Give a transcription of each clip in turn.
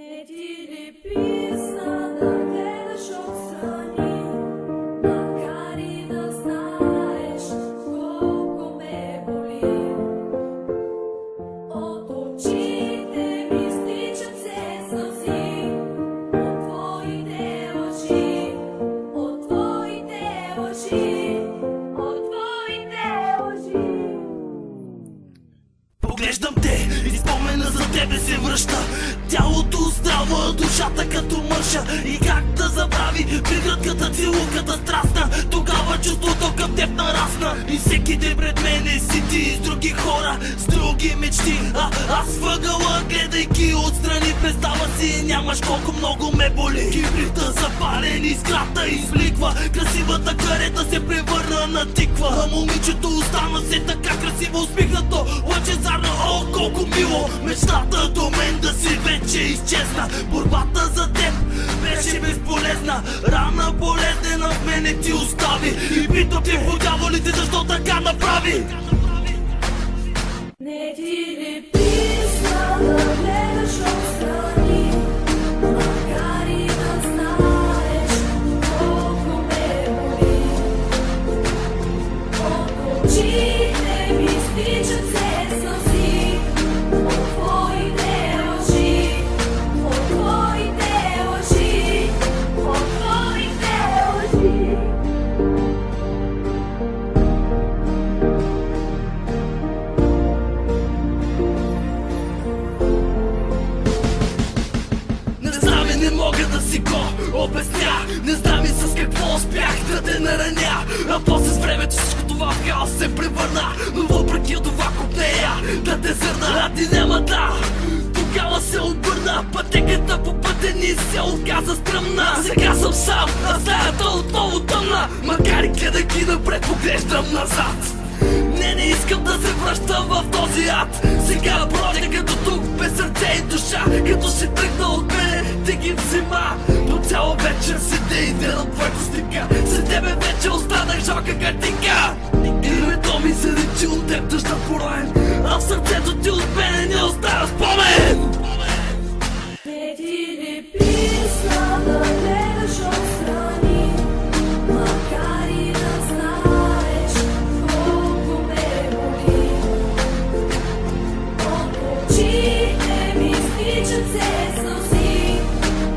Не ти ли писна да гледаш отстрани, макар и да знаеш колко ме боли? От очите ми стичат се сълзи, от твоите лъжи, от твоите лъжи, от твоите лъжи. Поглеждам те и спомена за тебе се връща. Тялото здрава, душата като мърша. И как да забрави прегръдката, целувката страстна. Тогава чувството към теб нарасна. И всеки ден пред мене си ти с други хора, с други мечти. Аз въгъла, гледайки отстрани, представа си нямаш колко много ме боли. Кибрита запален, искрата избликва, красивата карета се превърна на тиква. А момичето остана се така красиво усмихнато, лъчезарно, о, колко мило. Мечтата до мен да си вече изчезна. Борбата за теб беше безполезна. Рана болезнена в мене ти остави. И питам те по дяволите защо така направи. Не ти ли писна да гледаш отстрани, макар и да знаеш колко ме боли? От очите ми стичат се сълзи, от твоите лъжи, от твоите лъжи, от твоите лъжи. Не знам и не мога да си го обясня. Не знам и с какво успях да те нараня. А после с времето всичко това в хаос се превърна. Но въпреки това купнея да те зърна. А ти няма да. Тогава се обърна. Пътеката по пътя ни се оказа стръмна. Сега съм сам, а стаята отново тъмна. Макар и гледайки напред, поглеждам назад. Не искам да се връщам в този ад. Сега бродя като тук, без сърце и душа. Като си тръгна от мене, ти ги взима. Но цяла вечер седя и гледам твоята слика. След тебе вече останах жалка картинка. Името ми се лечи от теб тъжна пороен, а в сърцето ти от мене не остава спомен. Не ти ли писна да гледаш отстрани, макар и да знаеш колко ме боли? От очите ми стичат се сълзи,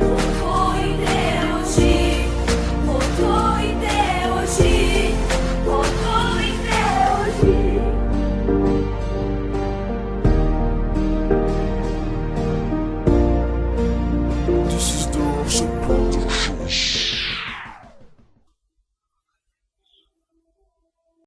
от твоите лъжи, от твоите лъжи, от твоите лъжи. This is the Russian Project.